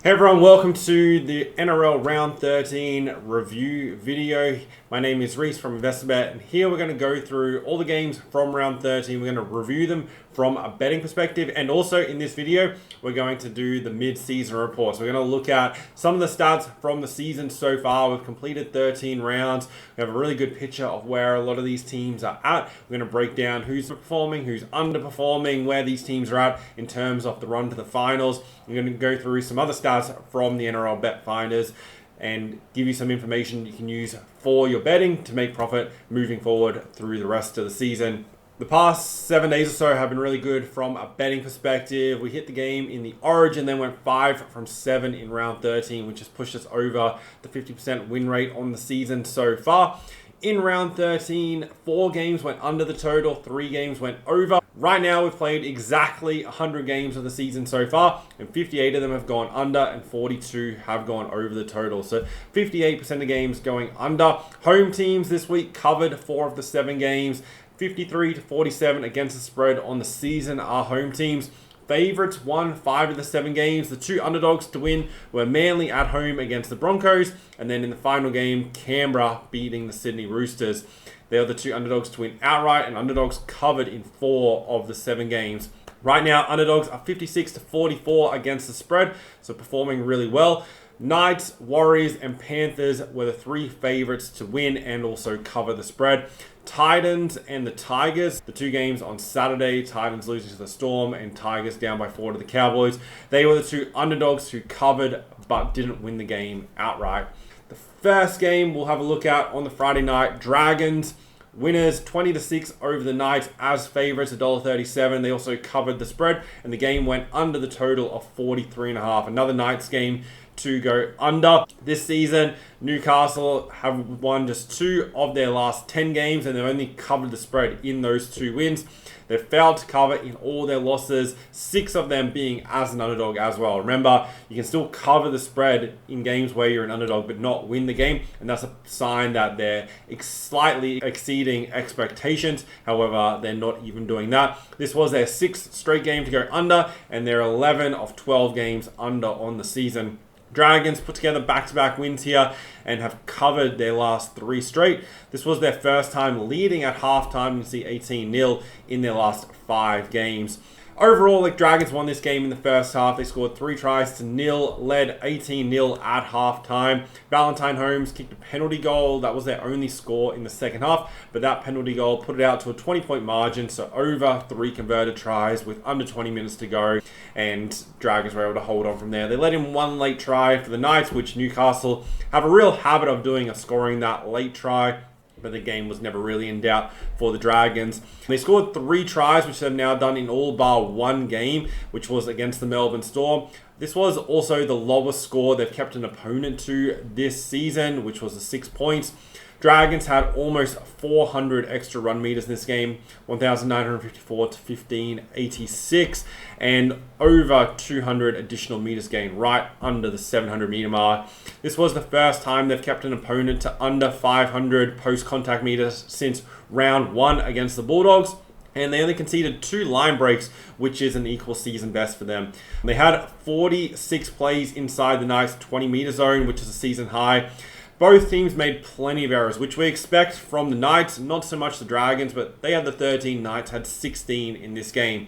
Hey everyone, welcome to the NRL Round 13 review video. My name is Reese from investor.bet, and here we're going to go through all the games from Round 13. We're going to review them from a betting perspective, and also in this video, we're going to do the mid-season report. So we're going to look at some of the stats from the season so far. We've completed 13 rounds. We have a really good picture of where a lot of these teams are at. We're going to break down who's performing, who's underperforming, where these teams are at in terms of the run to the finals. We're going to go through some other stats from the NRL bet finders and give you some information you can use for your betting to make profit moving forward through the rest of the season. The past 7 days or so have been really good from a betting perspective. We hit the game in the Origin, then went 5 from 7 in round 13, which has pushed us over the 50% win rate on the season so far. In round 13, 4 games went under the total, 3 games went over. Right now, we've played exactly 100 games of the season so far, and 58 of them have gone under, and 42 have gone over the total. So 58% of games going under. Home teams this week covered 4 of the 7 games. 53 to 47 against the spread on the season are home teams. Favorites won 5 of the 7 games. The 2 underdogs to win were Manly at home against the Broncos, and then in the final game, Canberra beating the Sydney Roosters. They are the 2 underdogs to win outright, and underdogs covered in 4 of the 7 games. Right now, underdogs are 56 to 44 against the spread, so performing really well. Knights, Warriors, and Panthers were the 3 favorites to win and also cover the spread. Titans and the Tigers, the 2 games on Saturday, Titans losing to the Storm and Tigers down by 4 to the Cowboys. They were the 2 underdogs who covered but didn't win the game outright. The first game we'll have a look at on the Friday night, Dragons. Winners 20-6 over the Knights as favourites, $1.37. They also covered the spread, and the game went under the total of 43.5. Another Knights game to go under. This season, Newcastle have won just 2 of their last 10 games, and they've only covered the spread in those 2 wins. They've failed to cover in all their losses, 6 of them being as an underdog as well. Remember, you can still cover the spread in games where you're an underdog but not win the game, and that's a sign that they're slightly exceeding expectations. However, they're not even doing that. This was their 6th straight game to go under, and they're 11 of 12 games under on the season. Dragons put together back-to-back wins here and have covered their last 3 straight. This was their first time leading at halftime. You can see 18-0 in their last 5 games. Overall, the Dragons won this game in the first half. They scored 3 tries to 0, led 18-0 at halftime. Valentine Holmes kicked a penalty goal. That was their only score in the second half, but that penalty goal put it out to a 20-point margin, so over 3 converted tries with under 20 minutes to go, and Dragons were able to hold on from there. They let in 1 late try for the Knights, which Newcastle have a real habit of doing, of scoring that late try, but the game was never really in doubt for the Dragons. They scored 3 tries, which they've now done in all bar 1 game, which was against the Melbourne Storm. This was also the lowest score they've kept an opponent to this season, which was 6 points. Dragons had almost 400 extra run meters in this game, 1,954 to 1,586, and over 200 additional meters gained, right under the 700 meter mark. This was the first time they've kept an opponent to under 500 post-contact meters since round 1 against the Bulldogs. And they only conceded 2 line breaks, which is an equal season best for them. They had 46 plays inside the Knights 20-meter zone, which is a season high. Both teams made plenty of errors, which we expect from the Knights, not so much the Dragons, but they had the 13, Knights had 16 in this game.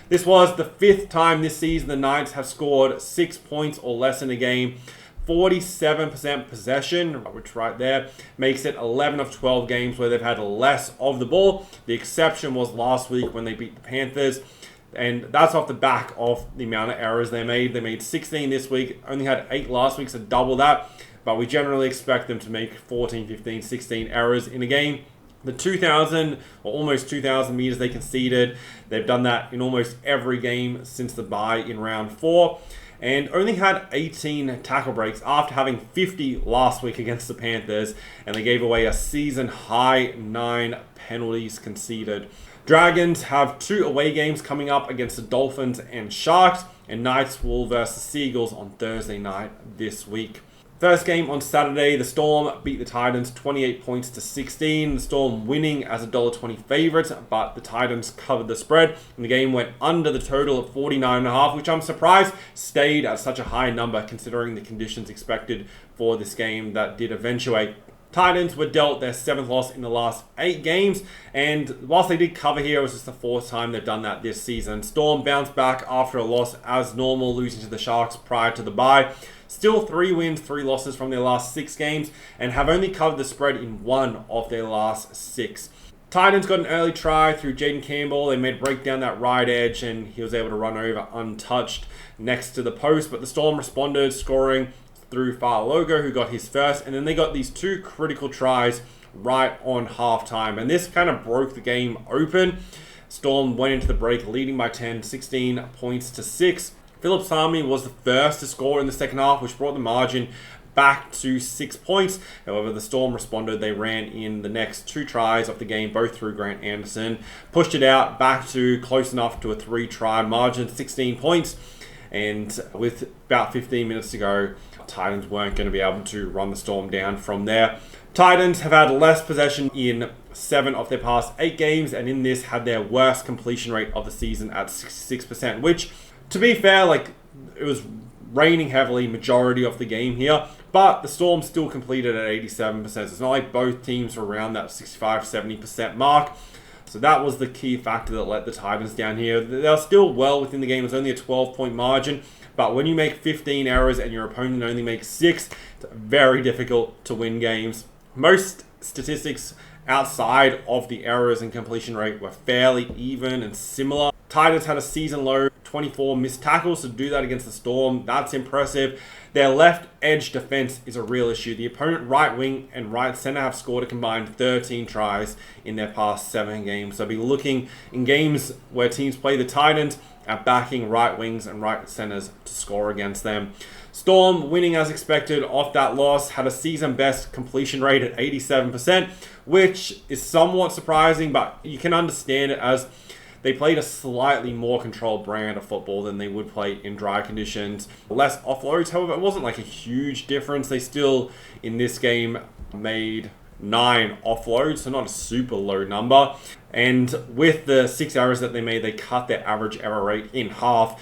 This was the 5th time this season the Knights have scored 6 points or less in a game. 47% possession, which right there makes it 11 of 12 games where they've had less of the ball. The exception was last week when they beat the Panthers, and that's off the back of the amount of errors they made. They made 16 this week, only had 8 last week, so double that. But we generally expect them to make 14, 15, 16 errors in a game. The 2,000 or almost 2,000 meters they conceded, they've done that in almost every game since the bye in round 4. And only had 18 tackle breaks after having 50 last week against the Panthers. And they gave away a season high 9 penalties conceded. Dragons have 2 away games coming up against the Dolphins and Sharks. And Knights will versus Seagulls on Thursday night this week. First game on Saturday, the Storm beat the Titans 28 points to 16. The Storm winning as $1.20 favourites, but the Titans covered the spread. And the game went under the total of 49.5, which I'm surprised stayed at such a high number considering the conditions expected for this game that did eventuate. Titans were dealt their 7th loss in the last 8 games, and whilst they did cover here, it was just the 4th time they've done that this season. Storm bounced back after a loss as normal, losing to the Sharks prior to the bye. Still 3 wins, 3 losses from their last 6 games, and have only covered the spread in 1 of their last 6. Titans got an early try through Jaden Campbell. They made break down that right edge, and he was able to run over untouched next to the post, but the Storm responded, scoring through Fa'alogo, who got his first, and then they got these 2 critical tries right on halftime, and this kind of broke the game open. Storm went into the break leading by 10, 16 points to 6. Philip Sami was the first to score in the second half, which brought the margin back to 6 points. However, the Storm responded. They ran in the next 2 tries of the game, both through Grant Anderson, pushed it out back to close enough to a 3-try margin, 16 points. And with about 15 minutes to go, Titans weren't going to be able to run the Storm down from there. Titans have had less possession in 7 of their past 8 games, and in this had their worst completion rate of the season at 66%, which, to be fair, it was raining heavily majority of the game here, but the Storm still completed at 87%. So it's not like both teams were around that 65-70% mark. So that was the key factor that let the Titans down here. They're still well within the game. It was only a 12-point margin, but when you make 15 errors and your opponent only makes 6, it's very difficult to win games. Most statistics outside of the errors and completion rate were fairly even and similar. Titans had a season low 24 missed tackles, to do that against the Storm, that's impressive. Their left edge defense is a real issue. The opponent right wing and right center have scored a combined 13 tries in their past 7 games. So be looking in games where teams play the Titans at backing right wings and right centers to score against them. Storm, winning as expected off that loss, had a season best completion rate at 87%, which is somewhat surprising, but you can understand it as they played a slightly more controlled brand of football than they would play in dry conditions. Less offloads, however, it wasn't like a huge difference. They still, in this game, made 9 offloads, so not a super low number. And with the 6 errors that they made, they cut their average error rate in half,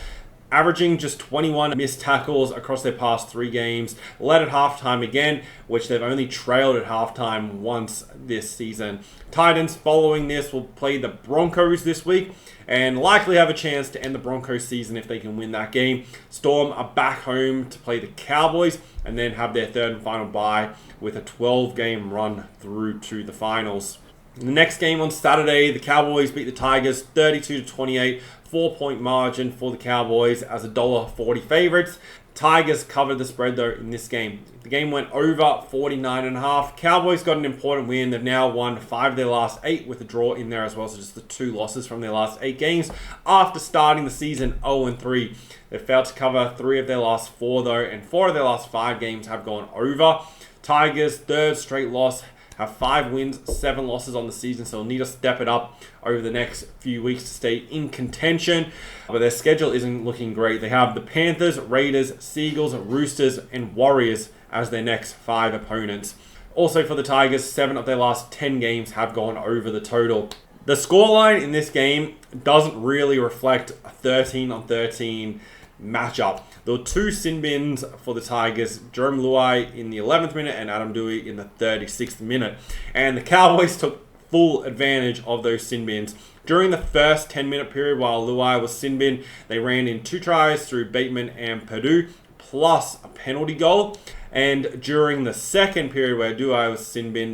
averaging just 21 missed tackles across their past 3 games, led at halftime again, which they've only trailed at halftime once this season. Titans, following this, will play the Broncos this week and likely have a chance to end the Broncos season if they can win that game. Storm are back home to play the Cowboys and then have their 3rd and final bye with a 12-game run through to the finals. In the next game on Saturday, the Cowboys beat the Tigers 32-28, 4-point margin for the Cowboys as $1.40 favourites. Tigers covered the spread though in this game. The game went over 49.5. Cowboys got an important win. They've now won 5 of their last 8 with a draw in there as well. So just the 2 losses from their last 8 games after starting the season 0-3. They've failed to cover 3 of their last 4 though, and 4 of their last 5 games have gone over. Tigers' 3rd straight loss, have 5 wins, 7 losses on the season, so they'll need to step it up over the next few weeks to stay in contention. But their schedule isn't looking great. They have the Panthers, Raiders, Seagulls, Roosters, and Warriors as their next 5 opponents. Also for the Tigers, 7 of their last 10 games have gone over the total. The scoreline in this game doesn't really reflect a 13-on-13 matchup. There were 2 sin bins for the Tigers, Jerome Luai in the 11th minute and Adam Dewey in the 36th minute. And the Cowboys took full advantage of those sin bins. During the first 10-minute period while Luai was sin bin, they ran in 2 tries through Bateman and Purdue, plus a penalty goal. And during the second period where Dewey was sin bin,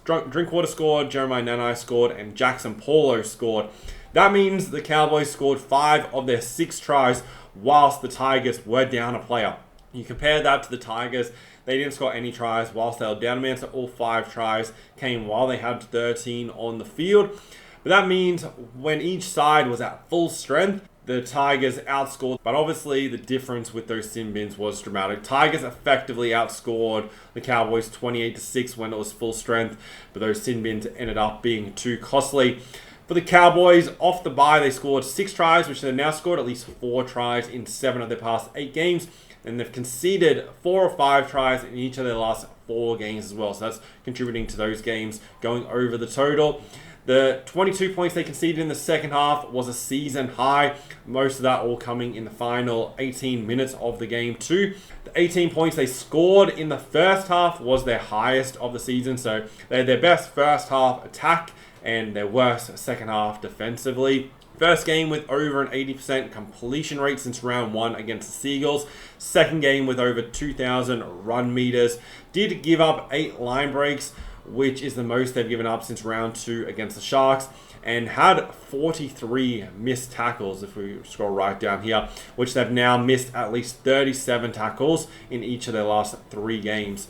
Drinkwater scored, Jeremiah Nanai scored, and Jackson Paulo scored. That means the Cowboys scored 5 of their 6 tries whilst the Tigers were down a player. You compare that to the Tigers, they didn't score any tries whilst they were down a man, so all 5 tries came while they had 13 on the field. But that means when each side was at full strength, the Tigers outscored. But obviously the difference with those sin bins was dramatic. Tigers effectively outscored the Cowboys 28-6 when it was full strength, but those sin bins ended up being too costly. For the Cowboys, off the bye, they scored 6 tries, which they've now scored at least 4 tries in 7 of their past 8 games. and they've conceded 4 or 5 tries in each of their last 4 games as well. So that's contributing to those games going over the total. The 22 points they conceded in the second half was a season high. Most of that all coming in the final 18 minutes of the game too. The 18 points they scored in the first half was their highest of the season. So they had their best first half attack and their worst second half defensively. First game with over an 80% completion rate since round 1 against the Seagulls. Second game with over 2,000 run meters. Did give up 8 line breaks, which is the most they've given up since round 2 against the Sharks, and had 43 missed tackles if we scroll right down here, which they've now missed at least 37 tackles in each of their last 3 games.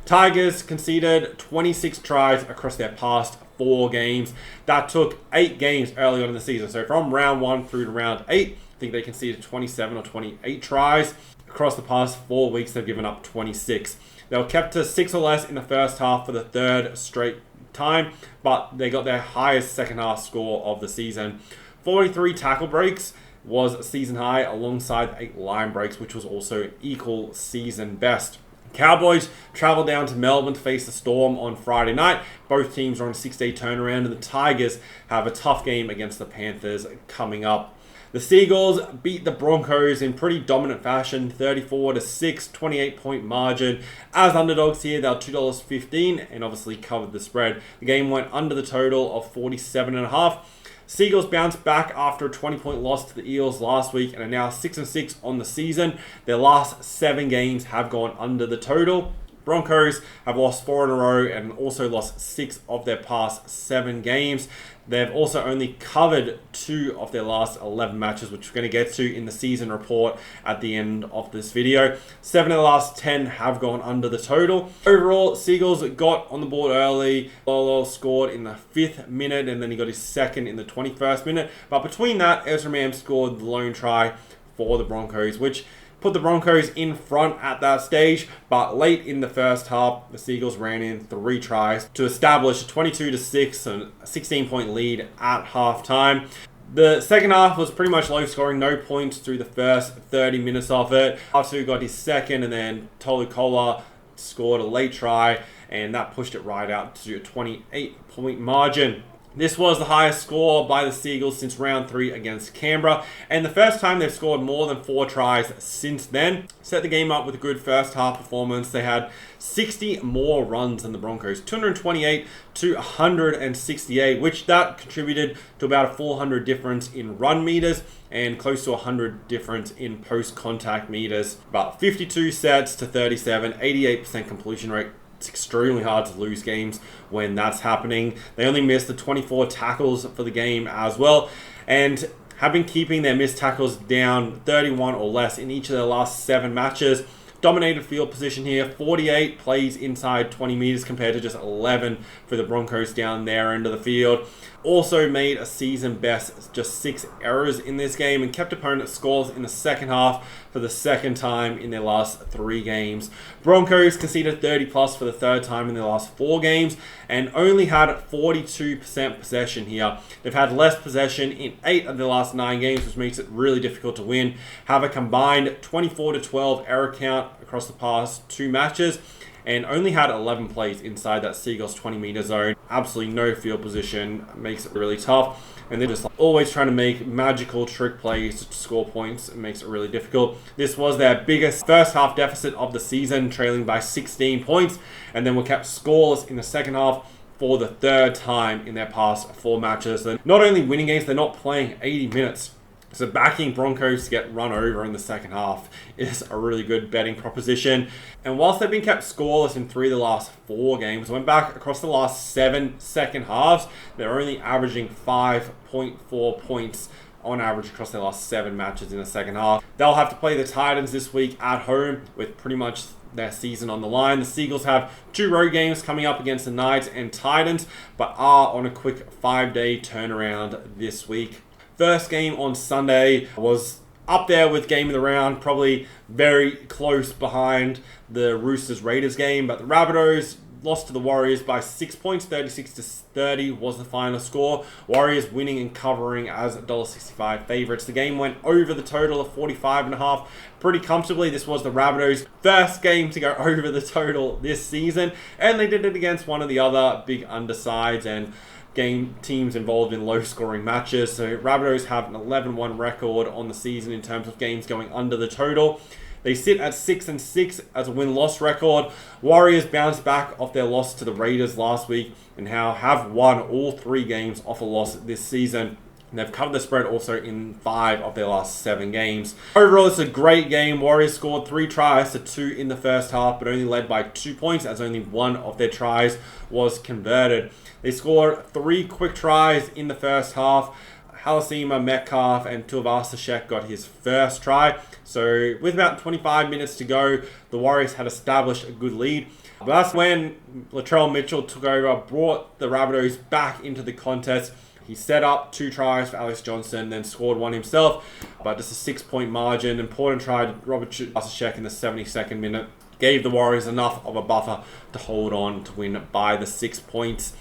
Tigers conceded 26 tries across their past 4 games. That took 8 games early on in the season. So from round 1 through to round 8, I think they conceded 27 or 28 tries. Across the past 4 weeks, they've given up 26. They were kept to 6 or less in the first half for the 3rd straight time, but they got their highest second half score of the season. 43 tackle breaks was a season high alongside 8 line breaks, which was also an equal season best. Cowboys travel down to Melbourne to face the Storm on Friday night. Both teams are on a 6-day turnaround, and the Tigers have a tough game against the Panthers coming up. The Seagulls beat the Broncos in pretty dominant fashion, 34-6, 28-point margin. As underdogs here, they're $2.15 and obviously covered the spread. The game went under the total of 47.5. Seagulls bounced back after a 20-point loss to the Eels last week and are now 6-6 on the season. Their last 7 games have gone under the total. Broncos have lost 4 in a row and also lost 6 of their past 7 games. They've also only covered 2 of their last 11 matches, which we're going to get to in the season report at the end of this video. 7 of the last 10 have gone under the total. Overall, Seagulls got on the board early. Lolo scored in the 5th minute, and then he got his second in the 21st minute. But between that, Ezra Mam scored the lone try for the Broncos, which put the Broncos in front at that stage, but late in the first half, the Seagulls ran in 3 tries to establish a 22-6 and a 16-point lead at halftime. The second half was pretty much low scoring, no points through the first 30 minutes of it. Artu got his second, and then Tolu Kola scored a late try, and that pushed it right out to a 28-point margin. This was the highest score by the Seagulls since round 3 against Canberra, and the first time they've scored more than 4 tries since then. Set the game up with a good first half performance. They had 60 more runs than the Broncos, 228 to 168, which that contributed to about a 400 difference in run meters and close to 100 difference in post-contact meters. About 52 sets to 37, 88% completion rate. It's extremely hard to lose games when that's happening. They only missed the 24 tackles for the game as well, and have been keeping their missed tackles down 31 or less in each of their last 7 matches. Dominated field position here, 48 plays inside 20 meters compared to just 11 for the Broncos down their end of the field. Also made a season best, just 6 errors in this game, and kept opponents scoreless in the second half for the second time in their last 3 games. Broncos conceded 30 plus for the 3rd time in their last 4 games and only had 42% possession here. They've had less possession in 8 of their last 9 games, which makes it really difficult to win. Have a combined 24-12 error count across the past 2 matches, and only had 11 plays inside that Seagulls 20-meter zone. Absolutely no field position, makes it really tough. And they're just always trying to make magical trick plays to score points. It makes it really difficult. This was their biggest first half deficit of the season, trailing by 16 points, and then were kept scoreless in the second half for the 3rd time in their past 4 matches. They're not only winning games, they're not playing 80 minutes. So backing Broncos to get run over in the second half is a really good betting proposition. And whilst they've been kept scoreless in 3 of the last 4 games, went back across the last 7 second halves, they're only averaging 5.4 points on average across their last 7 matches in the second half. They'll have to play the Titans this week at home with pretty much their season on the line. The Seagulls have 2 road games coming up against the Knights and Titans, but are on a quick 5-day turnaround this week. First game on Sunday was up there with game of the round, probably very close behind the Roosters Raiders game, but the Rabbitohs lost to the Warriors by 6 points. 36-30 was the final score. Warriors winning and covering as $1.65 favourites. The game went over the total of 45.5 pretty comfortably. This was the Rabbitohs' first game to go over the total this season, and they did it against one of the other big undersides and game teams involved in low-scoring matches. So Rabbitohs have an 11-1 record on the season in terms of games going under the total. They sit at 6-6 as a win-loss record. Warriors bounced back off their loss to the Raiders last week and now have won all 3 games off a loss this season. And they've covered the spread also in 5 of their last 7 games. Overall, it's a great game. Warriors scored 3 tries to 2 in the first half, but only led by 2 points as only 1 of their tries was converted. They scored 3 quick tries in the first half. Halasima, Metcalf, and Tuivasa-Sheck got his first try. So with about 25 minutes to go, the Warriors had established a good lead. But that's when Latrell Mitchell took over, brought the Rabbitohs back into the contest. He set up 2 tries for Alex Johnson, then scored 1 himself, but just a 6-point margin. Important try to Robert Tuivasa-Sheck in the 72nd minute gave the Warriors enough of a buffer to hold on to win by the 6 points.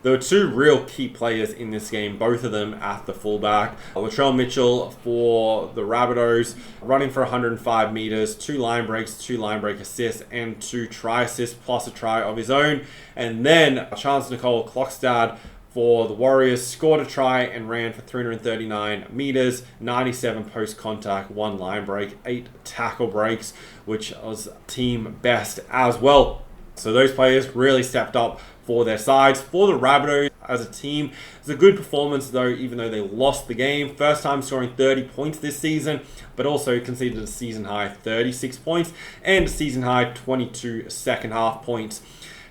There were 2 real key players in this game, both of them at the fullback. Latrell Mitchell for the Rabbitohs, running for 105 meters, 2 line breaks, 2 line break assists, and 2 try assists, plus a try of his own. And then Chance Nicole Klokstad for the Warriors scored a try and ran for 339 meters, 97 post contact, 1 line break, 8 tackle breaks, which was team best as well. So those players really stepped up for their sides. For the Rabbitohs as a team, it's a good performance though, even though they lost the game. First time scoring 30 points this season, but also conceded a season high 36 points and a season high 22 second half points.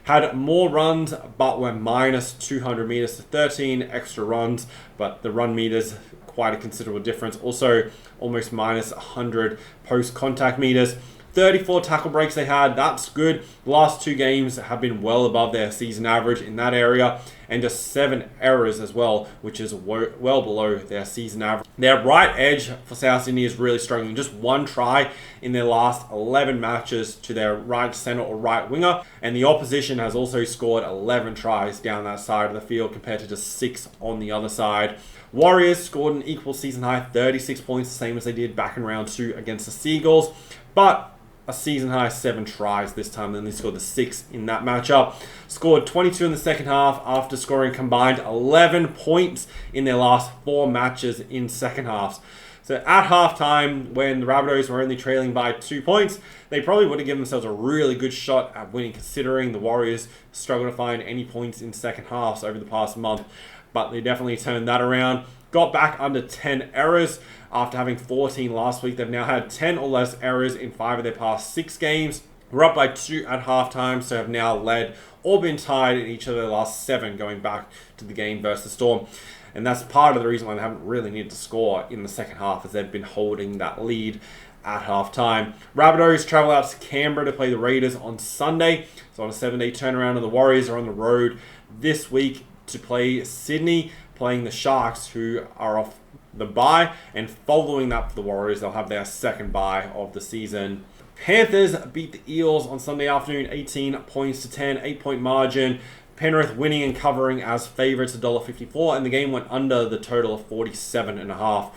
Had more runs, but were minus 200 meters to 13 extra runs, but the run meters, quite a considerable difference. Also, almost minus 100 post-contact meters. 34 tackle breaks they had, that's good. The last 2 games have been well above their season average in that area, and just 7 errors as well, which is well below their season average. Their right edge for South Sydney is really struggling. Just 1 try in their last 11 matches to their right centre or right winger, and the opposition has also scored 11 tries down that side of the field compared to just 6 on the other side. Warriors scored an equal season high 36 points, the same as they did back in round 2 against the Seagulls, but a season high 7 tries this time. Then they scored the 6 in that matchup. Scored 22 in the second half after scoring combined 11 points in their last 4 matches in second halves. So at halftime, when the Rabbitohs were only trailing by 2 points, they probably would have given themselves a really good shot at winning, considering the Warriors struggled to find any points in second halves over the past month. But they definitely turned that around. Got back under 10 errors after having 14 last week. They've now had 10 or less errors in 5 of their past 6 games. We're up by 2 at halftime, so have now led or been tied in each of their last 7 going back to the game versus the Storm. And that's part of the reason why they haven't really needed to score in the second half, as they've been holding that lead at halftime. Rabbitohs travel out to Canberra to play the Raiders on Sunday. So on a 7-day turnaround, and the Warriors are on the road this week to play Sydney, playing the Sharks, who are off the bye, and following that for the Warriors, they'll have their second bye of the season. Panthers beat the Eels on Sunday afternoon, 18 points to 10, 8-point margin. Penrith winning and covering as favourites, $1.54, and the game went under the total of 47.5.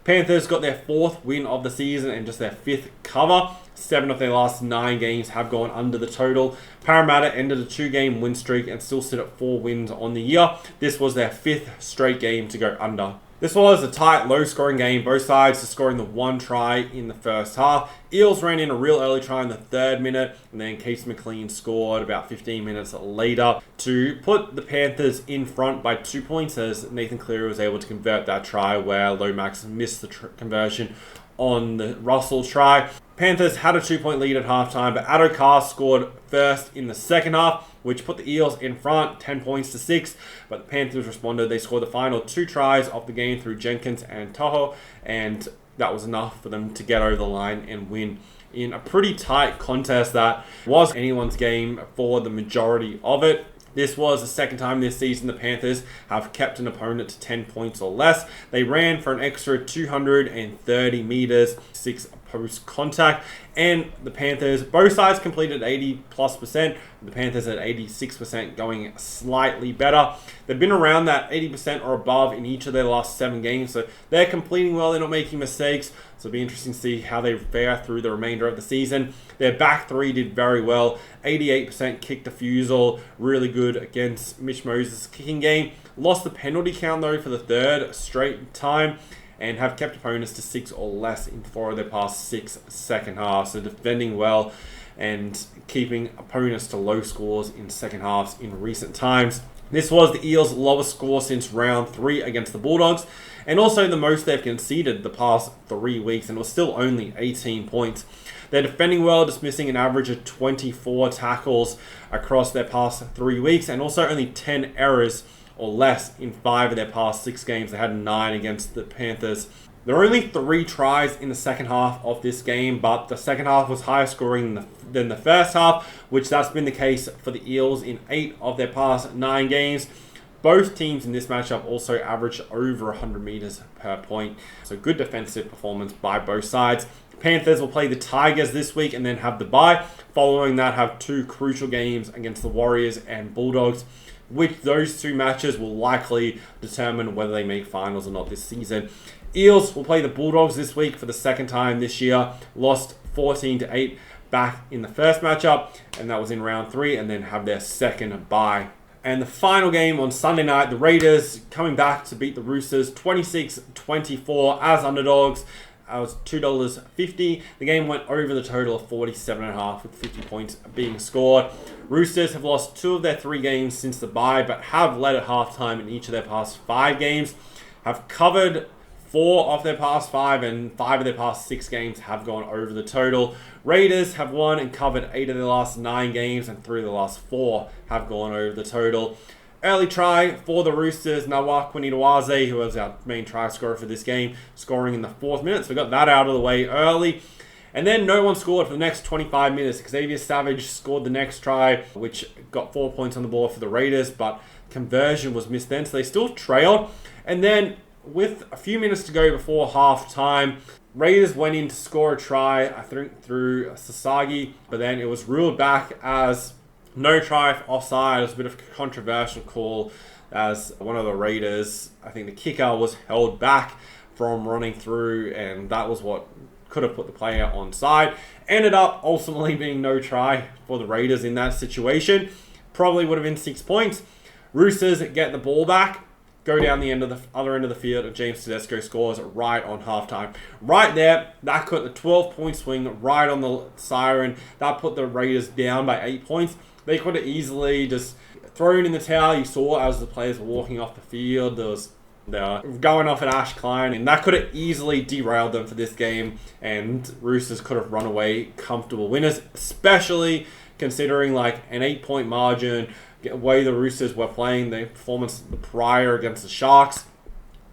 Panthers got their 4th win of the season and just their 5th cover. 7 of their last 9 games have gone under the total. Parramatta ended a 2-game win streak and still sit at 4 wins on the year. This was their 5th straight game to go under. This was a tight, low-scoring game, both sides just scoring the 1 try in the first half. Eels ran in a real early try in the 3rd minute, and then Case McLean scored about 15 minutes later to put the Panthers in front by 2 points, as Nathan Cleary was able to convert that try where Lomax missed the conversion on the Russell try. Panthers had a 2-point lead at halftime, but Addo Carr scored first in the second half, which put the Eels in front, 10 points to 6. But the Panthers responded. They scored the final 2 tries of the game through Jenkins and Toho, and that was enough for them to get over the line and win in a pretty tight contest that was anyone's game for the majority of it. This was the second time this season the Panthers have kept an opponent to 10 points or less. They ran for an extra 230 meters, 6 post contact, and the Panthers, both sides completed 80+%. The Panthers at 86%, going slightly better. They've been around that 80% or above in each of their last 7 games, so they're completing well, they're not making mistakes. So it'll be interesting to see how they fare through the remainder of the season. Their back 3 did very well. 88% kick defusal, really good against Mitch Moses' kicking game. Lost the penalty count though for the 3rd straight time, and have kept opponents to 6 or less in 4 of their past 6 second halves. So defending well and keeping opponents to low scores in second halves in recent times. This was the Eels' lowest score since round 3 against the Bulldogs, and also the most they've conceded the past 3 weeks, and it was still only 18 points. They're defending well, dismissing an average of 24 tackles across their past 3 weeks, and also only 10 errors or less in 5 of their past 6 games. They had 9 against the Panthers. There were only 3 tries in the second half of this game, but the second half was higher scoring than the first half, which that's been the case for the Eels in 8 of their past 9 games. Both teams in this matchup also averaged over 100 meters per point. So good defensive performance by both sides. Panthers will play the Tigers this week and then have the bye. Following that, have 2 crucial games against the Warriors and Bulldogs, which those 2 matches will likely determine whether they make finals or not this season. Eels will play the Bulldogs this week for the second time this year. Lost 14-8 back in the first matchup, and that was in round 3, and then have their second bye. And the final game on Sunday night, the Raiders coming back to beat the Roosters 26-24 as underdogs. That was $2.50. The game went over the total of 47.5 with 50 points being scored. Roosters have lost 2 of their 3 games since the bye, but have led at halftime in each of their past 5 games. Have covered 4 of their past 5, and 5 of their past 6 games have gone over the total. Raiders have won and covered 8 of their last 9 games, and 3 of the last 4 have gone over the total. Early try for the Roosters, Nawaqanitawase, who was our main try scorer for this game, scoring in the 4th minute. So we got that out of the way early. And then no one scored for the next 25 minutes. Xavier Savage scored the next try, which got 4 points on the board for the Raiders, but conversion was missed then, so they still trailed. And then with a few minutes to go before half time, Raiders went in to score a try, I think through Sasagi, but then it was ruled back as no try for offside. It was a bit of a controversial call as one of the Raiders, I think the kicker, was held back from running through, and that was what could have put the player onside. Ended up ultimately being no try for the Raiders in that situation. Probably would have been 6 points. Roosters get the ball back, go down the other end of the field, and James Tedesco scores right on halftime. Right there, that put the 12-point swing right on the siren. That put the Raiders down by 8 points. They could have easily just thrown in the towel. You saw as the players were walking off the field, they were going off at Ash Klein, and that could have easily derailed them for this game, and Roosters could have run away comfortable winners, especially considering like an 8-point margin, the way the Roosters were playing, the performance the prior against the Sharks.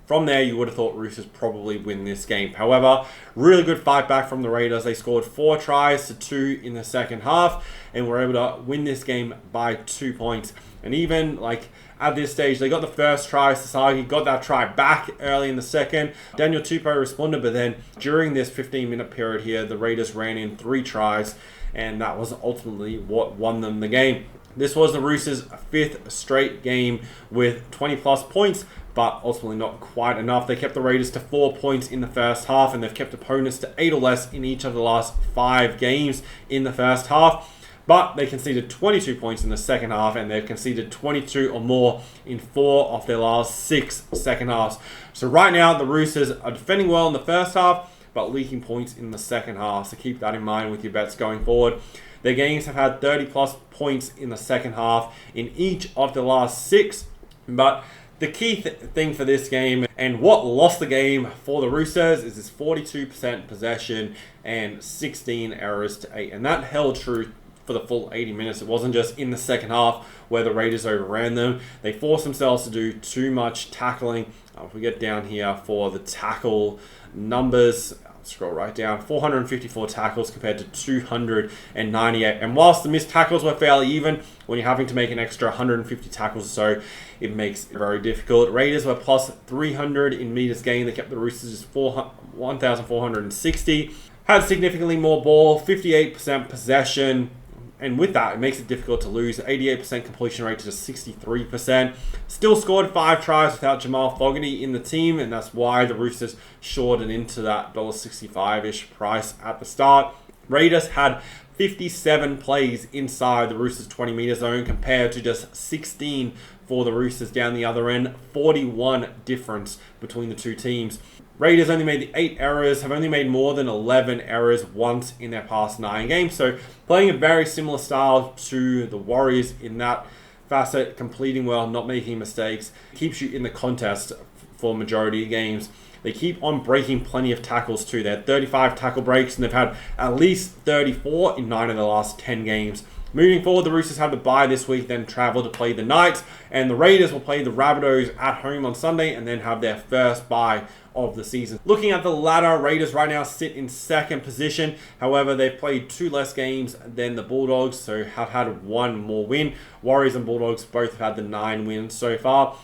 From there, you would have thought Roosters probably win this game. However, really good fight back from the Raiders. They scored 4 tries to 2 in the second half and were able to win this game by 2 points. And even like at this stage, they got the first try. Sasagi got that try back early in the second. Daniel Tupou responded, but then during this 15-minute period here, the Raiders ran in 3 tries, and that was ultimately what won them the game. This was the Roosters' 5th straight game with 20-plus points, but ultimately not quite enough. They kept the Raiders to 4 points in the first half, and they've kept opponents to 8 or less in each of the last 5 games in the first half. But they conceded 22 points in the second half, and they've conceded 22 or more in 4 of their last 6 second halves. So right now, the Roosters are defending well in the first half, but leaking points in the second half. So keep that in mind with your bets going forward. Their games have had 30-plus points in the second half in each of the last 6. But the key thing for this game, and what lost the game for the Roosters, is this 42% possession and 16 errors to 8. And that held true for the full 80 minutes. It wasn't just in the second half where the Raiders overran them. They forced themselves to do too much tackling. If we get down here for the tackle numbers, scroll right down, 454 tackles compared to 298. And whilst the missed tackles were fairly even, when you're having to make an extra 150 tackles or so, it makes it very difficult. Raiders were plus 300 in meters gained. They kept the Roosters just 1,460. Had significantly more ball, 58% possession. And with that, it makes it difficult to lose. 88% completion rate to just 63%. Still scored 5 tries without Jamal Fogarty in the team, and that's why the Roosters shorted into that $1.65-ish price at the start. Raiders had 57 plays inside the Roosters' 20-meter zone compared to just 16 for the Roosters down the other end. 41 difference between the two teams. Raiders only made the 8 errors, have only made more than 11 errors once in their past 9 games. So playing a very similar style to the Warriors in that facet, completing well, not making mistakes, keeps you in the contest for majority of games. They keep on breaking plenty of tackles too. They had 35 tackle breaks and they've had at least 34 in 9 of the last 10 games. Moving forward, the Roosters have the bye this week, then travel to play the Knights, and the Raiders will play the Rabbitohs at home on Sunday and then have their first bye of the season. Looking at the ladder, Raiders right now sit in second position. However, they've played 2 less games than the Bulldogs, so have had 1 more win. Warriors and Bulldogs both have had the 9 wins so far.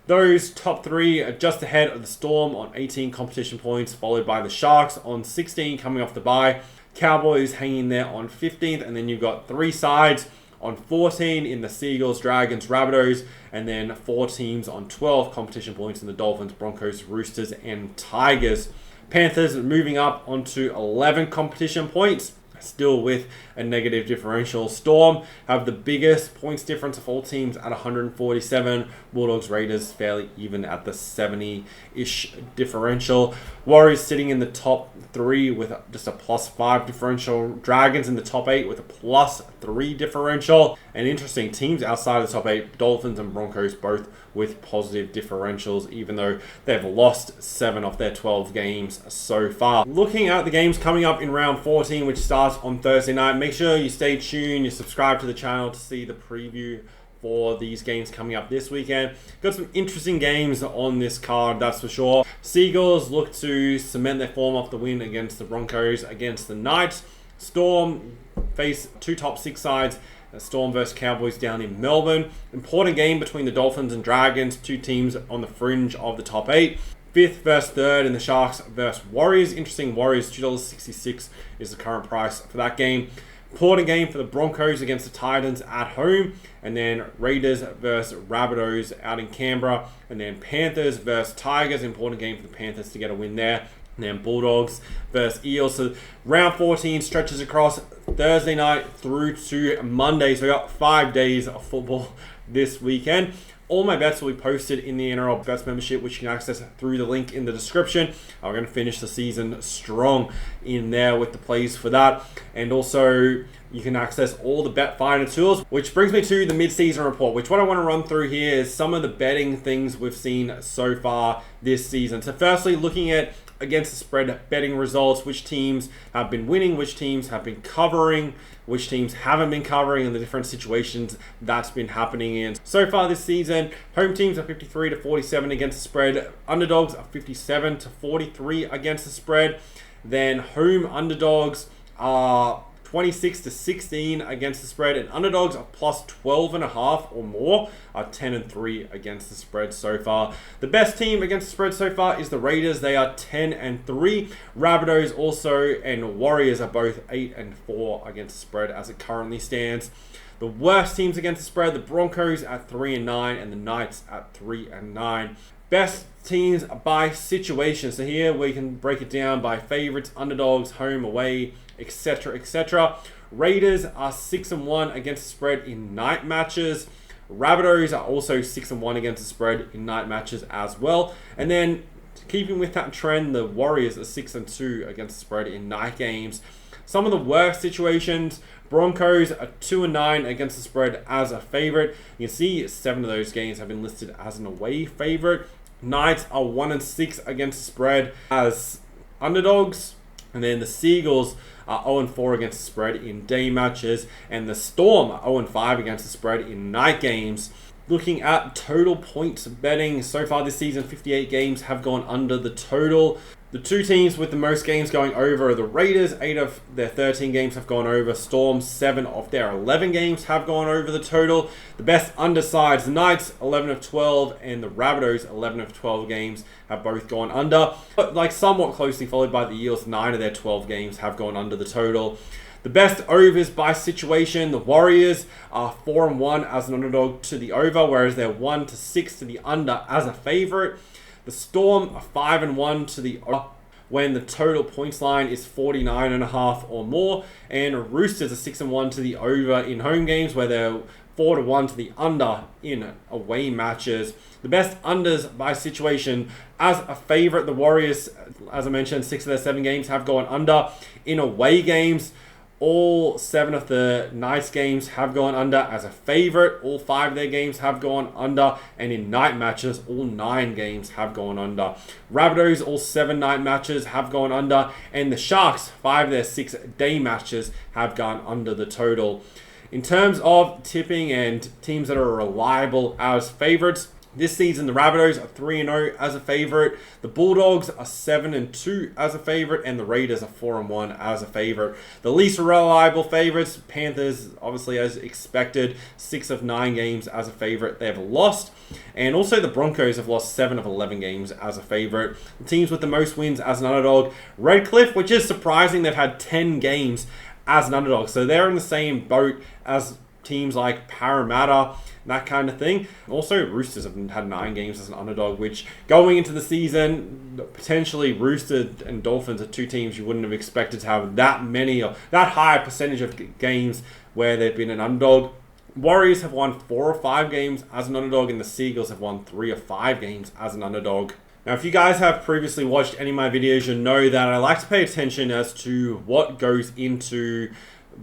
Those top 3 are just ahead of the Storm on 18 competition points, followed by the Sharks on 16 coming off the bye. Cowboys hanging there on 15th, and then you've got 3 sides on 14 in the Seagulls, Dragons, Rabbitohs, and then 4 teams on 12 competition points in the Dolphins, Broncos, Roosters, and Tigers. Panthers moving up onto 11 competition points, still with a negative differential. Storm have the biggest points difference of all teams at 147. Bulldogs, Raiders fairly even at the 70-ish differential. Warriors sitting in the top 3 with just a +5 differential. Dragons in the top 8 with a +3 differential. And interesting, teams outside of the top 8, Dolphins and Broncos both with positive differentials, even though they've lost 7 of their 12 games so far. Looking at the games coming up in round 14, which starts on Thursday night, make sure you stay tuned, you subscribe to the channel to see the preview for these games coming up this weekend. Got some interesting games on this card, that's for sure. Seagulls look to cement their form off the win against the Broncos, against the Knights. Storm face 2 top 6 sides. Storm versus Cowboys down in Melbourne. Important game between the Dolphins and Dragons, 2 teams on the fringe of the top 8. 5th versus 3rd in the Sharks versus Warriors. Interesting, Warriors, $2.66 is the current price for that game. Important game for the Broncos against the Titans at home. And then Raiders versus Rabbitohs out in Canberra. And then Panthers versus Tigers. Important game for the Panthers to get a win there. And then Bulldogs versus Eels. So round 14 stretches across Thursday night through to Monday. So we got 5 days of football this weekend. All my bets will be posted in the NRL Bets membership, which you can access through the link in the description. We're going to finish the season strong in there with the plays for that. And also, you can access all the bet finder tools, which brings me to the mid-season report, which what I want to run through here is some of the betting things we've seen so far this season. So firstly, looking at against the spread betting results, which teams have been winning, which teams have been covering, which teams haven't been covering, and the different situations that's been happening in. So far this season, home teams are 53-47 against the spread. Underdogs are 57-43 against the spread. Then home underdogs are 26-16 against the spread, and underdogs are +12.5 or more are 10-3 against the spread so far. The best team against the spread so far is the Raiders. They are 10-3. Rabbitohs also and Warriors are both 8-4 against the spread as it currently stands. The worst teams against the spread, the Broncos at 3-9 and the Knights at 3-9. Best teams by situation. So here we can break it down by favorites, underdogs, home, away, etc., etc. Raiders are 6-1 against the spread in night matches. Rabbitohs are also 6-1 against the spread in night matches as well. And then, keeping with that trend, the Warriors are 6-2 against the spread in night games. Some of the worst situations, Broncos are 2-9 against the spread as a favorite. You can see 7 of those games have been listed as an away favorite. Knights are 1-6 against the spread as underdogs. And then the Seagulls are 0-4 against the spread in day matches. And the Storm are 0-5 against the spread in night games. Looking at total points betting, so far this season, 58 games have gone under the total. The two teams with the most games going over are the Raiders. 8 of their 13 games have gone over. Storm, 7 of their 11 games have gone over the total. The best undersides, the Knights, 11 of 12, and the Rabbitohs, 11 of 12 games have both gone under. But like somewhat closely followed by the Eels, 9 of their 12 games have gone under the total. The best overs by situation, the Warriors are 4-1 as an underdog to the over, whereas they're 1-6 to the under as a favourite. The Storm are 5-1 to the over when the total points line is 49.5 or more, and Roosters are 6-1 to the over in home games, where they're 4-1 to the under in away matches. The best unders by situation as a favourite, the Warriors, as I mentioned, 6 of their 7 games have gone under in away games. All 7 of the Knights games have gone under as a favourite. All 5 of their games have gone under. And in night matches, all 9 games have gone under. Rabbitohs, all 7 night matches have gone under. And the Sharks, 5 of their 6 day matches have gone under the total. In terms of tipping and teams that are reliable as favourites, this season, the Rabbitohs are 3-0 as a favourite. The Bulldogs are 7-2 as a favourite. And the Raiders are 4-1 as a favourite. The least reliable favourites, Panthers, obviously as expected, 6 of 9 games as a favourite. They've lost. And also the Broncos have lost 7 of 11 games as a favourite. The teams with the most wins as an underdog, Redcliffe, which is surprising. They've had 10 games as an underdog. So they're in the same boat as teams like Parramatta, that kind of thing. Also, Roosters have had 9 games as an underdog, which going into the season, potentially Roosters and Dolphins are 2 teams you wouldn't have expected to have that many or that high a percentage of games where they've been an underdog. Warriors have won 4 or 5 games as an underdog, and the Seagulls have won 3 or 5 games as an underdog. Now, if you guys have previously watched any of my videos, you'll know that I like to pay attention as to what goes into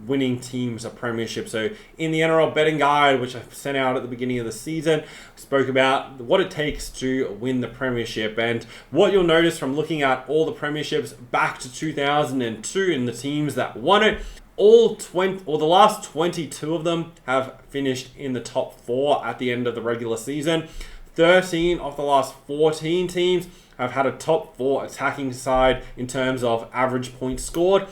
winning teams a premiership. So in the NRL betting guide, which I sent out at the beginning of the season, I spoke about what it takes to win the premiership. And what you'll notice from looking at all the premierships back to 2002 and the teams that won it, the last 22 of them have finished in the top 4 at the end of the regular season. 13 of the last 14 teams have had a top 4 attacking side in terms of average points scored.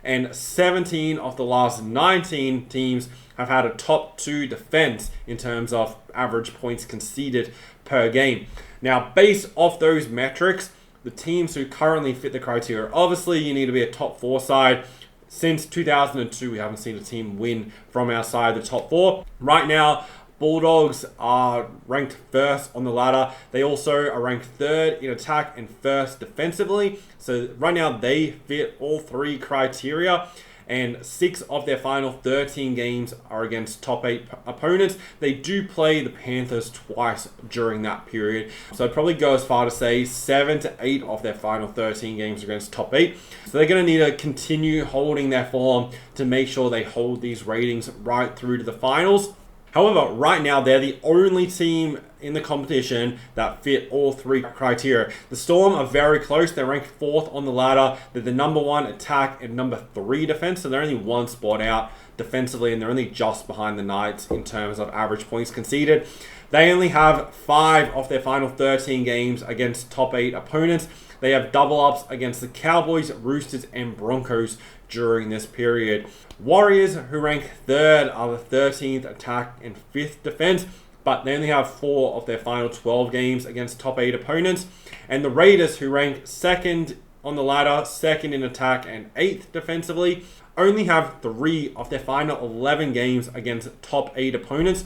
And 17 of the last 19 teams have had a top 2 defense in terms of average points conceded per game. Now, based off those metrics, the teams who currently fit the criteria, obviously you need to be a top 4 side. Since 2002, we haven't seen a team win from outside the top 4. Right now, Bulldogs are ranked 1st on the ladder. They also are ranked 3rd in attack and 1st defensively. So right now they fit all 3 criteria. And 6 of their final 13 games are against top 8 opponents. They do play the Panthers twice during that period. So I'd probably go as far to say 7 to 8 of their final 13 games are against top 8. So they're going to need to continue holding their form to make sure they hold these ratings right through to the finals. However, right now, they're the only team in the competition that fit all 3 criteria. The Storm are very close. They're ranked 4th on the ladder. They're the number 1 attack and number 3 defense. So they're only 1 spot out defensively, and they're only just behind the Knights in terms of average points conceded. They only have 5 of their final 13 games against top 8 opponents. They have double ups against the Cowboys, Roosters, and Broncos during this period. Warriors, who rank 3rd, are the 13th attack and 5th defense, but they only have 4 of their final 12 games against top 8 opponents. And the Raiders, who rank 2nd on the ladder, 2nd in attack and 8th defensively, only have 3 of their final 11 games against top 8 opponents.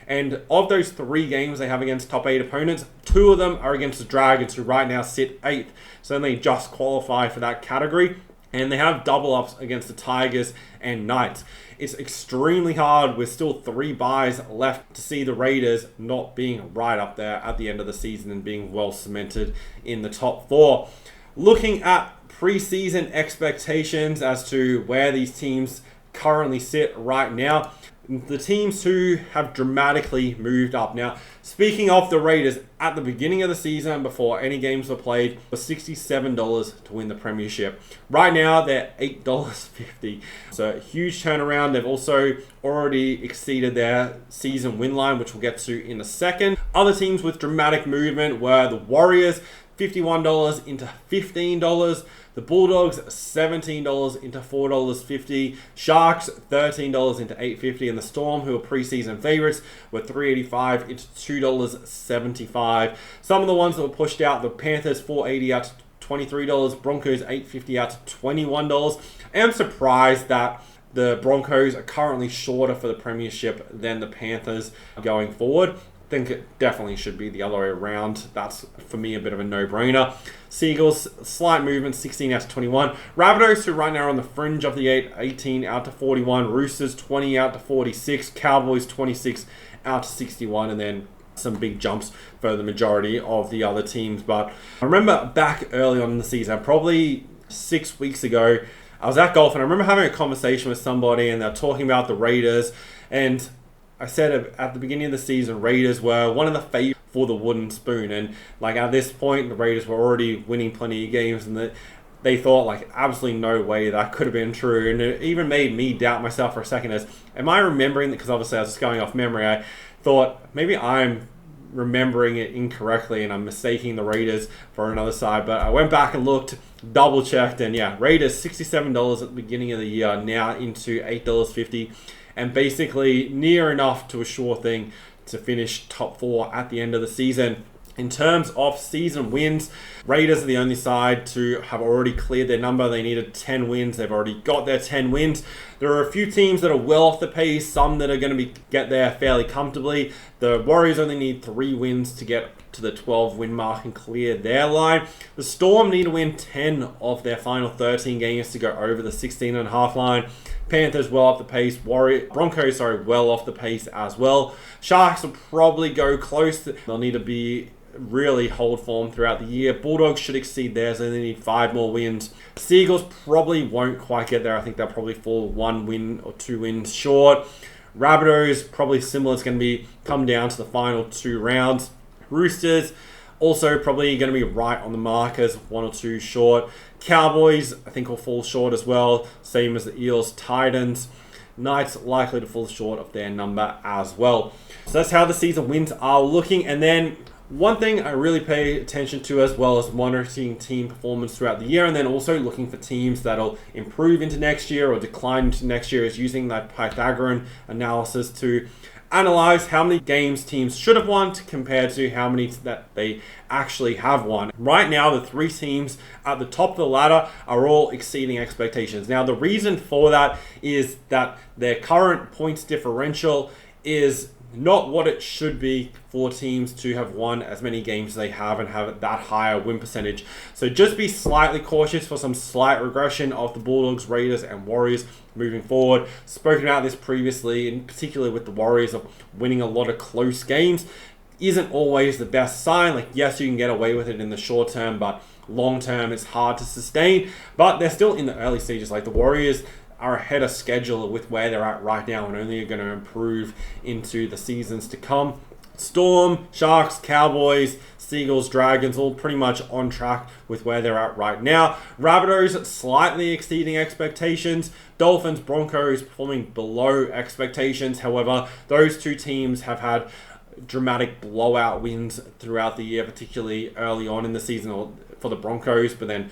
And of those 3 games they have against top 8 opponents, 2 of them are against the Dragons, who right now sit 8th. So they just qualify for that category. And they have double ups against the Tigers and Knights. It's extremely hard with still 3 buys left to see the Raiders not being right up there at the end of the season and being well cemented in the top 4. Looking at preseason expectations as to where these teams currently sit right now, the teams who have dramatically moved up. Now, speaking of the Raiders, at the beginning of the season, before any games were played, was $67 to win the Premiership. Right now, they're $8.50. So, a huge turnaround. They've also already exceeded their season win line, which we'll get to in a second. Other teams with dramatic movement were the Warriors. $51 into $15. The Bulldogs, $17 into $4.50. Sharks, $13 into $8.50. And the Storm, who are preseason favorites, were $3.85 into $2.75. Some of the ones that were pushed out, the Panthers, $4.80 out to $23. Broncos, $8.50 out to $21. I am surprised that the Broncos are currently shorter for the Premiership than the Panthers going forward. I think it definitely should be the other way around. That's, for me, a bit of a no-brainer. Seagulls, slight movement, 16 out to 21. Rabbitohs, who right now are on the fringe of the 18 out to 41. Roosters, 20 out to 46. Cowboys, 26 out to 61. And then some big jumps for the majority of the other teams. But I remember back early on in the season, probably 6 weeks ago, I was at golf and I remember having a conversation with somebody and they're talking about the Raiders, and I said at the beginning of the season, Raiders were one of the favorites for the wooden spoon, and like at this point, the Raiders were already winning plenty of games, and they thought like absolutely no way that could have been true, and it even made me doubt myself for a second. Am I remembering that? Because obviously I was just going off memory. I thought maybe I'm remembering it incorrectly and I'm mistaking the Raiders for another side, but I went back and looked, double checked, and yeah, Raiders $67 at the beginning of the year, now into $8.50, and basically near enough to a sure thing to finish top 4 at the end of the season. In terms of season wins, Raiders are the only side to have already cleared their number. They needed 10 wins. They've already got their 10 wins. There are a few teams that are well off the pace, some that are going to get there fairly comfortably. The Warriors only need 3 wins to get to the 12-win mark and clear their line. The Storm need to win 10 of their final 13 games to go over the 16.5 line. Panthers well off the pace. Broncos well off the pace as well. Sharks will probably go close. They'll need to be really hold form throughout the year. Bulldogs should exceed theirs. They need 5 more wins. Seagulls probably won't quite get there. I think they'll probably fall 1 win or 2 wins short. Rabbitohs probably similar. It's going to come down to the final 2 rounds. Roosters also probably going to be right on the mark as 1 or 2 short. Cowboys I think will fall short as well, same as the Eels. Titans, Knights likely to fall short of their number as well. So that's how the season wins are looking. And then one thing I really pay attention to as well as monitoring team performance throughout the year, and then also looking for teams that'll improve into next year or decline into next year, is using that Pythagorean analysis to analyze how many games teams should have won compared to how many that they actually have won. Right now, the 3 teams at the top of the ladder are all exceeding expectations. Now, the reason for that is that their current points differential is not what it should be for teams to have won as many games as they have and have that higher win percentage. So just be slightly cautious for some slight regression of the Bulldogs, Raiders, and Warriors moving forward. Spoken about this previously, in particular with the Warriors of winning a lot of close games. Isn't always the best sign. Like, yes, you can get away with it in the short term, but long term it's hard to sustain. But they're still in the early stages. Like the Warriors are ahead of schedule with where they're at right now and only are going to improve into the seasons to come. Storm, Sharks, Cowboys, Seagulls, Dragons, all pretty much on track with where they're at right now. Rabbitohs slightly exceeding expectations. Dolphins, Broncos performing below expectations. However, those 2 teams have had dramatic blowout wins throughout the year, particularly early on in the season for the Broncos, but then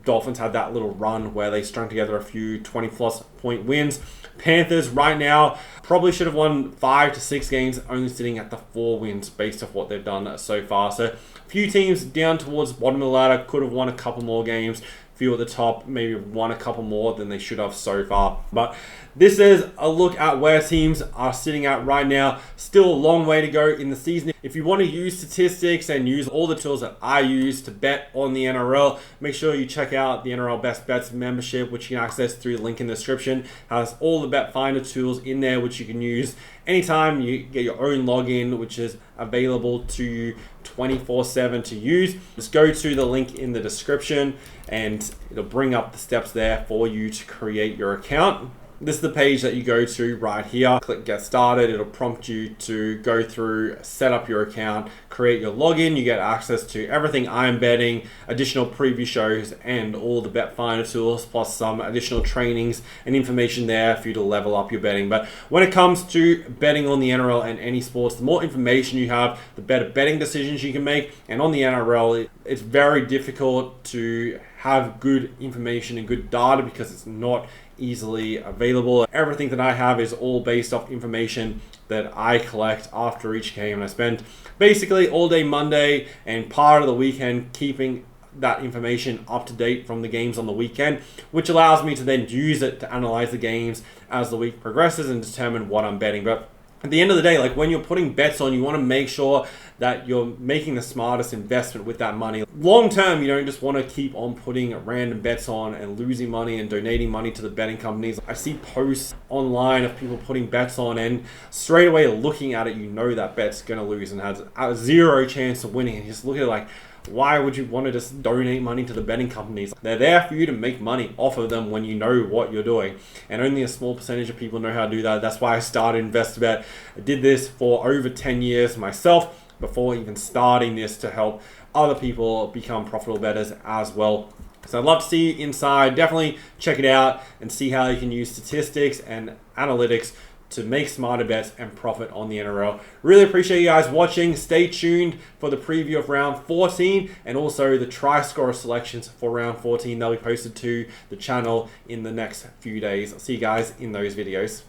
Dolphins had that little run where they strung together a few 20-plus point wins. Panthers right now probably should have won 5 to 6 games, only sitting at the 4 wins based off what they've done so far. So a few teams down towards the bottom of the ladder could have won a couple more games. Few at the top maybe won a couple more than they should have so far. But this is a look at where teams are sitting at right now. Still a long way to go in the season. If you want to use statistics and use all the tools that I use to bet on the NRL, make sure you check out the NRL Best Bets membership, which you can access through the link in the description. It has all the bet finder tools in there, which you can use anytime. You get your own login, which is available to you 24/7 to use. Just go to the link in the description and it'll bring up the steps there for you to create your account. this is the page that you go to right here. Click get started. It'll prompt you to go through, set up your account, create your login. You get access to everything I'm betting, additional preview shows, and all the bet finder tools, plus some additional trainings and information there for you to level up your betting. But when it comes to betting on the NRL and any sports, the more information you have, the better betting decisions you can make. And on the NRL, it's very difficult to have good information and good data because it's not easily available. Everything that I have is all based off information that I collect after each game, and I spend basically all day Monday and part of the weekend keeping that information up to date from the games on the weekend, which allows me to then use it to analyze the games as the week progresses and determine what I'm betting. But at the end of the day, like when you're putting bets on, you want to make sure that you're making the smartest investment with that money. Long term, you don't just want to keep on putting random bets on and losing money and donating money to the betting companies. I see posts online of people putting bets on, and straight away looking at it, you know that bet's going to lose and has a zero chance of winning. And you just look at it like, why would you want to just donate money to the betting companies? They're there for you to make money off of them when you know what you're doing. And only a small percentage of people know how to do that. That's why I started investor.bet. I did this for over 10 years myself before even starting this to help other people become profitable bettors as well. So I'd love to see you inside. Definitely check it out and see how you can use statistics and analytics to make smarter bets and profit on the NRL. Really appreciate you guys watching. Stay tuned for the preview of round 14 and also the try scorer selections for round 14. They'll be posted to the channel in the next few days. I'll see you guys in those videos.